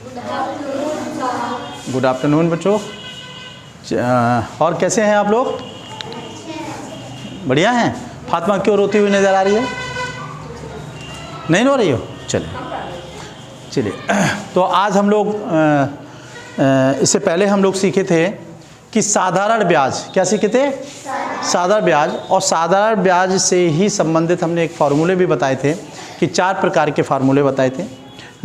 Good afternoon बच्चों। और कैसे हैं आप लोग? बढ़िया हैं। फातिमा क्यों रोती हुई नज़र आ रही है? नहीं रो रही हो? चलिए तो आज हम लोग इससे पहले हम लोग सीखे थे कि साधारण ब्याज, क्या सीखे थे? साधारण ब्याज। और साधारण ब्याज से ही संबंधित हमने एक फार्मूले भी बताए थे कि 4 प्रकार के फार्मूले बताए थे।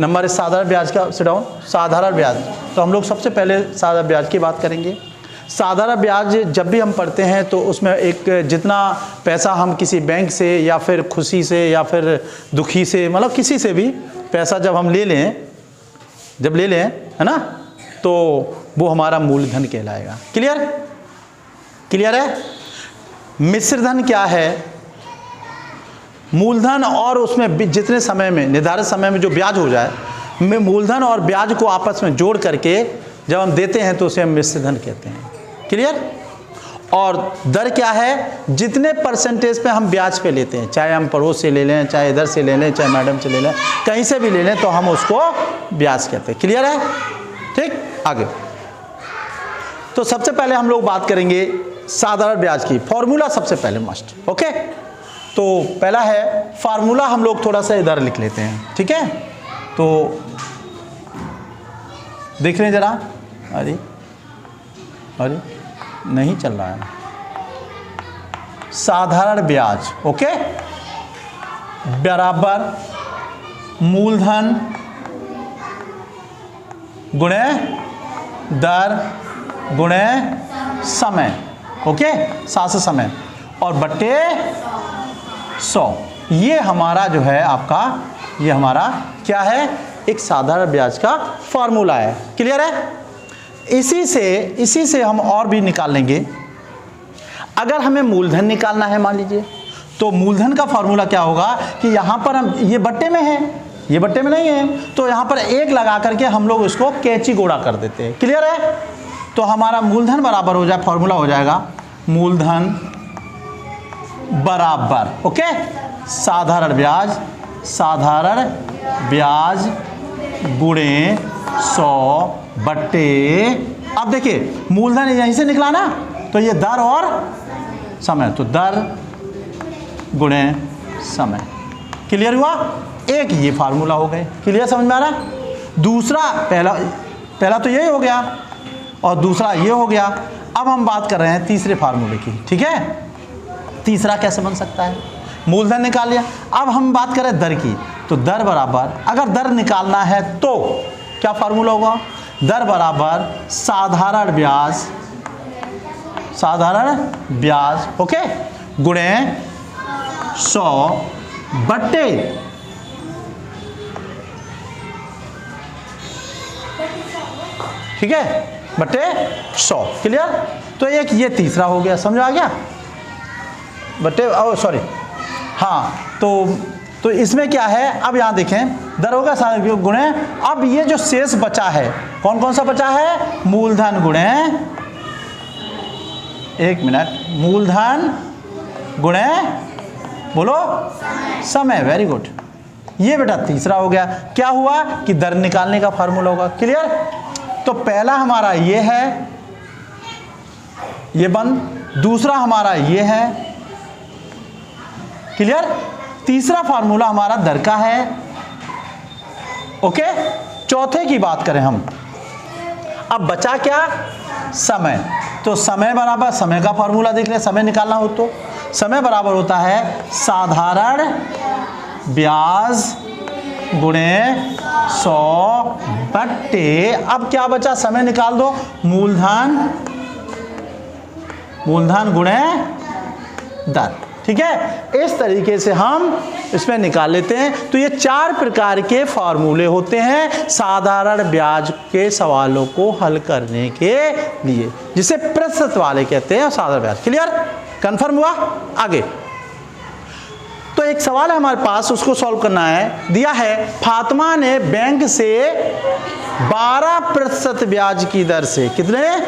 नंबर है साधारण ब्याज का, सिट डाउन। साधारण ब्याज, तो हम लोग सबसे पहले साधारण ब्याज की बात करेंगे। साधारण ब्याज जब भी हम पढ़ते हैं तो उसमें एक जितना पैसा हम किसी बैंक से या फिर खुशी से या फिर दुखी से, मतलब किसी से भी पैसा जब हम ले लें, है ना, तो वो हमारा मूलधन कहलाएगा। क्लियर? क्लियर है? मिश्र धन क्या है? मूलधन और उसमें जितने समय में, निर्धारित समय में जो ब्याज हो जाए, में मूलधन और ब्याज को आपस में जोड़ करके जब हम देते हैं तो उसे हम मिश्र धन कहते हैं। क्लियर? और दर क्या है? जितने परसेंटेज पे हम ब्याज पे लेते हैं, चाहे हम पड़ोस से ले लें, चाहे इधर से ले लें, चाहे मैडम से ले लें, कहीं से भी ले लें, तो हम उसको ब्याज कहते हैं। क्लियर है? ठीक, आगे। तो सबसे पहले हम लोग बात करेंगे साधारण ब्याज की। फॉर्मूला सबसे पहले मस्ट, ओके। तो पहला है फार्मूला, हम लोग थोड़ा सा इधर लिख लेते हैं, ठीक है। तो देख रहे हैं जरा, अरे नहीं चल रहा है। साधारण ब्याज, ओके, बराबर मूलधन गुणे दर गुणे समय, ओके, 7 समय, और बट्टे 100। ये हमारा जो है आपका, ये हमारा क्या है? एक साधारण ब्याज का फॉर्मूला है। क्लियर है? इसी से हम और भी निकाल लेंगे। अगर हमें मूलधन निकालना है मान लीजिए, तो मूलधन का फॉर्मूला क्या होगा कि यहाँ पर हम, ये बट्टे में है, ये बट्टे में नहीं है, तो यहाँ पर 1 लगा करके हम लोग इसको कैंची गोड़ा कर देते हैं। क्लियर है? तो हमारा मूलधन बराबर हो जाए, फॉर्मूला हो जाएगा मूलधन बराबर, ओके, साधारण ब्याज गुणे 100 बट्टे, अब देखिए मूलधन यहीं से निकला ना, तो ये दर और समय, तो दर गुणे समय। क्लियर हुआ? एक ये फार्मूला हो गए। क्लियर, समझ में आ रहा? दूसरा, पहला तो यही हो गया और दूसरा ये हो गया। अब हम बात कर रहे हैं तीसरे फार्मूले की, ठीक है। तीसरा कैसे बन सकता है? मूलधन निकाल लिया, अब हम बात करें दर की, तो दर बराबर, अगर दर निकालना है तो क्या फार्मूला होगा? दर बराबर साधारण ब्याज, ओके, गुणे 100 बट्टे, ठीक है, बट्टे 100। क्लियर? तो एक ये तीसरा हो गया, समझ आ गया? बट्टे, सॉरी, हाँ, तो इसमें क्या है? अब यहाँ देखें, दर होगा साधारण गुणे, अब ये जो शेष बचा है, कौन कौन सा बचा है? मूलधन गुणे, एक मिनट, मूलधन गुणे, बोलो, समय। Very good. ये बेटा तीसरा हो गया। क्या हुआ कि दर निकालने का फार्मूला होगा। क्लियर? तो पहला हमारा ये है, ये बंद, दूसरा हमारा ये है। क्लियर? तीसरा फार्मूला हमारा दर का है, ओके। चौथे की बात करें हम, अब बचा क्या? समय। तो समय बराबर, समय का फार्मूला देख ले, समय निकालना हो तो समय बराबर होता है साधारण ब्याज गुणे 100 बट्टे, अब क्या बचा? समय निकाल दो, मूलधन गुणे दर, ठीक है। इस तरीके से हम इसमें निकाल लेते हैं। तो ये 4 प्रकार के फार्मूले होते हैं साधारण ब्याज के सवालों को हल करने के लिए, जिसे प्रतिशत वाले कहते हैं साधारण ब्याज। क्लियर? कंफर्म हुआ? आगे तो एक सवाल है हमारे पास, उसको सॉल्व करना है। दिया है, फातिमा ने बैंक से 12% ब्याज की दर से, कितने?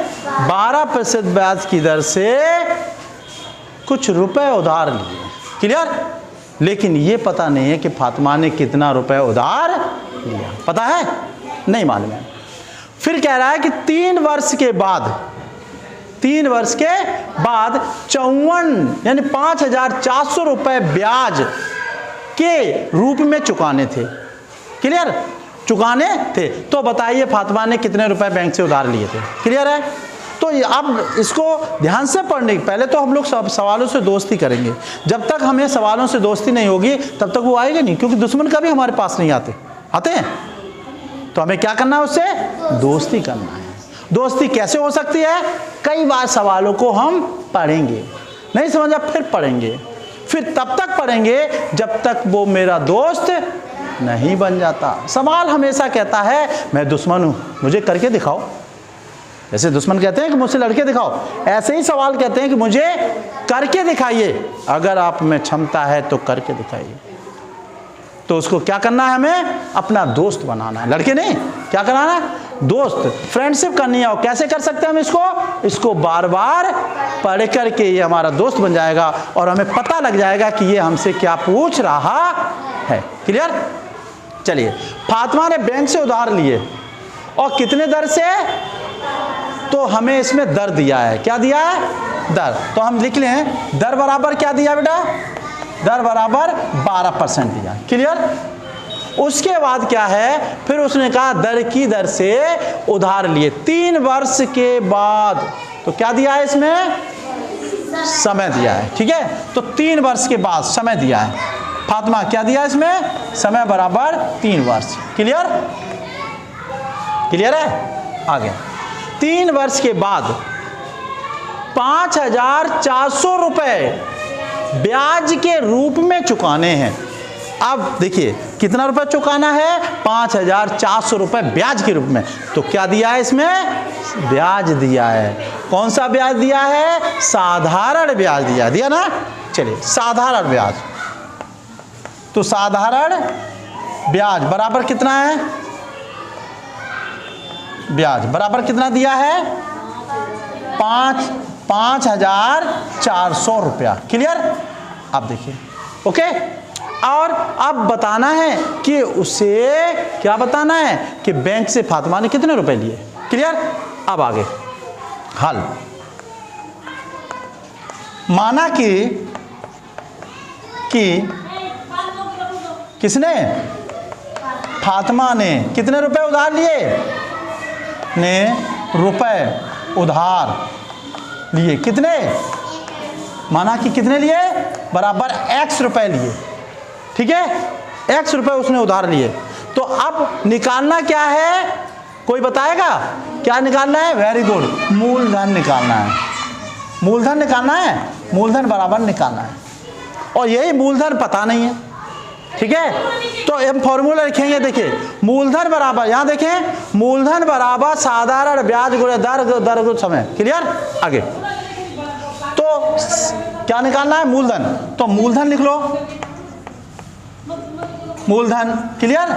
12% ब्याज की दर से कुछ रुपए उधार लिए। क्लियर? लेकिन ये पता नहीं है कि फातिमा ने कितना रुपए उधार लिया। पता है? नहीं मालूम है। फिर कह रहा है कि 3 वर्ष के बाद 54 यानी 5,400 रुपए ब्याज के रूप में चुकाने थे। क्लियर? चुकाने थे। तो बताइए फातिमा ने कितने रुपए बैंक से उधार लिए थे? क्लियर है? तो अब इसको ध्यान से पढ़ने, पहले तो हम लोग सब सवालों से दोस्ती करेंगे। जब तक हमें सवालों से दोस्ती नहीं होगी तब तक वो आएगा नहीं, क्योंकि दुश्मन कभी हमारे पास नहीं आते हैं। तो हमें क्या करना है? उससे दोस्ती करना है। दोस्ती कैसे हो सकती है? कई बार सवालों को हम पढ़ेंगे, नहीं समझा फिर पढ़ेंगे, फिर तब तक पढ़ेंगे जब तक वो मेरा दोस्त नहीं बन जाता। सवाल हमेशा कहता है मैं दुश्मन हूं, मुझे करके दिखाओ। जैसे दुश्मन कहते हैं कि मुझसे लड़के दिखाओ, ऐसे ही सवाल कहते हैं कि मुझे करके दिखाइए। अगर आप में क्षमता है तो करके दिखाइए। तो उसको क्या करना है? हमें अपना दोस्त बनाना है, लड़के नहीं। क्या कराना है? दोस्त, फ्रेंडशिप करनी है। और कैसे कर सकते हैं हम इसको बार बार पढ़ करके ये हमारा दोस्त बन जाएगा और हमें पता लग जाएगा कि ये हमसे क्या पूछ रहा है। क्लियर? चलिए, फातिमा ने बैंक से उधार लिए और कितने दर से? तो हमें इसमें दर दिया है। क्या दिया है? दर। तो हम लिख लें दर बराबर क्या दिया बेटा? दर बराबर 12% दिया। क्लियर? उसके बाद क्या है? फिर उसने कहा दर की दर से उधार लिए 3 वर्ष के बाद। तो क्या दिया है इसमें? समय दिया है। ठीक है? तो 3 वर्ष के बाद समय दिया है। फातिमा क्या दिया इसमें? समय बराबर 3 वर्ष। क्लियर? क्लियर है? आगे 3 वर्ष के बाद 5,400 रुपए ब्याज के रूप में चुकाने हैं। अब देखिए कितना रुपए चुकाना है? 5,400 रुपए ब्याज के रूप में। तो क्या दिया है इसमें? ब्याज दिया है। कौन सा ब्याज दिया है? साधारण ब्याज दिया ना। चलिए, साधारण ब्याज। तो साधारण ब्याज बराबर कितना है? ब्याज बराबर कितना दिया है? 5,400 रुपया। क्लियर? अब देखिए, ओके। और अब बताना है कि उसे क्या बताना है कि बैंक से फातिमा ने कितने रुपए लिए। क्लियर? अब आगे हल। माना कि किसने? फातिमा ने कितने रुपए उधार लिए? रुपए उधार लिए। कितने? माना कि कितने लिए? बराबर x रुपए लिए। ठीक है? x रुपए उसने उधार लिए। तो अब निकालना क्या है? कोई बताएगा क्या निकालना है? वेरी गुड, मूलधन निकालना है। मूलधन निकालना है, मूलधन बराबर निकालना है। और यही मूलधन पता नहीं है। ठीक है? तो हम फॉर्मूला लिखेंगे। देखिए, मूलधन बराबर, यहां देखें, मूलधन बराबर साधारण ब्याज गुणे दर गुणे समय। क्लियर? आगे तो क्या निकालना है? मूलधन। तो मूलधन लिख लो, मूलधन। क्लियर?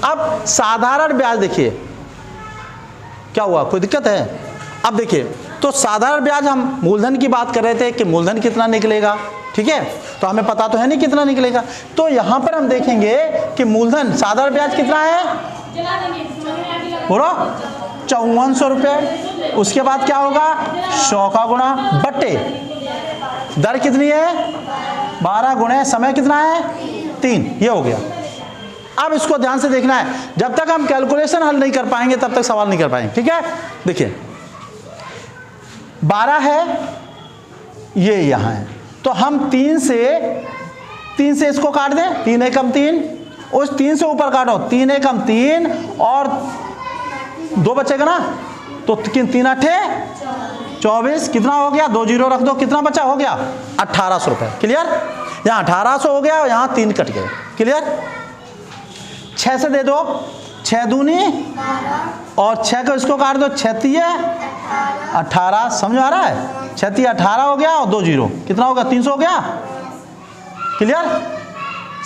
अब साधारण ब्याज देखिए क्या हुआ, कोई दिक्कत है? अब देखिए, तो साधारण ब्याज हम मूलधन की बात कर रहे थे कि मूलधन कितना निकलेगा। ठीक है? तो हमें पता तो है नहीं कितना निकलेगा। तो यहां पर हम देखेंगे कि मूलधन साधारण ब्याज कितना है? बोलो 5400 रुपये। उसके बाद क्या होगा? 100 का गुणा बट्टे दर कितनी है? 12 गुणे समय कितना है? 3। ये हो गया। अब इसको ध्यान से देखना है। जब तक हम कैलकुलेशन हल नहीं कर पाएंगे तब तक सवाल नहीं कर पाएंगे। ठीक है? देखिए 12 है, ये यहां है। तो हम 3 से इसको काट दें। 3 एकम 3, उस 3 से ऊपर काटो। 3 एकम 3 और 2 बचेगा ना। तो 3 8 24। कितना हो गया? 2 जीरो रख दो। कितना बचा? हो गया 1800 रुपये। क्लियर? यहाँ 1800 हो गया, यहाँ 3 कट गए। क्लियर? 6 से दे दो। 6 दूनी और 6 को इसको काट दो। 6 तिये 18। समझ आ रहा है? 6 तिये 18 हो गया और 2 जीरो कितना होगा? 300 हो गया। क्लियर?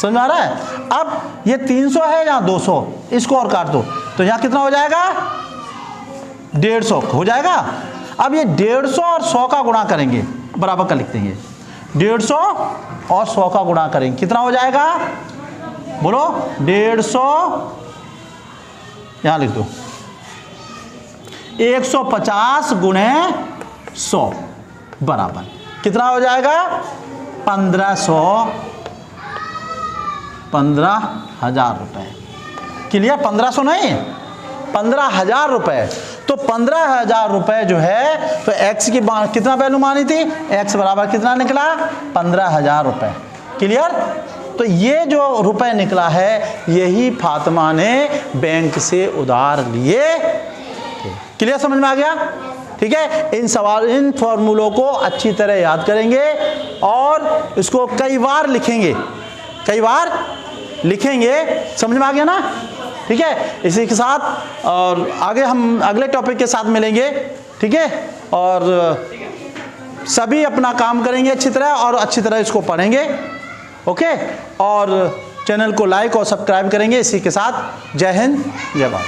समझ आ रहा है? अब ये 300 है, यहाँ 200, इसको और काट दो तो यहाँ कितना हो जाएगा? 150 हो जाएगा। अब ये 150 और 100 का गुणा करेंगे, बराबर का लिख देंगे। 150 और 100 का गुणा करेंगे, कितना हो जाएगा? बोलो 150 यहाँ लिख दो 150 गुणे 100 बराबर कितना हो जाएगा 15,000 रुपये। क्लियर? 1500 नहीं, 15,000 रुपये। तो 15,000 रुपये जो है तो x की कितना वैल्यू मानी थी, x बराबर कितना निकला 15,000 रुपये। क्लियर? तो ये जो रुपए निकला है यही फातिमा ने बैंक से उधार लिए थे। क्लियर? समझ में आ गया? ठीक है, इन फॉर्मूलों को अच्छी तरह याद करेंगे और इसको कई बार लिखेंगे। समझ में आ गया ना? ठीक है, इसी के साथ और आगे हम अगले टॉपिक के साथ मिलेंगे। ठीक है, और सभी अपना काम करेंगे अच्छी तरह और अच्छी तरह इसको पढ़ेंगे। ओके, और चैनल को लाइक और सब्सक्राइब करेंगे। इसी के साथ जय हिंद, जय भारत।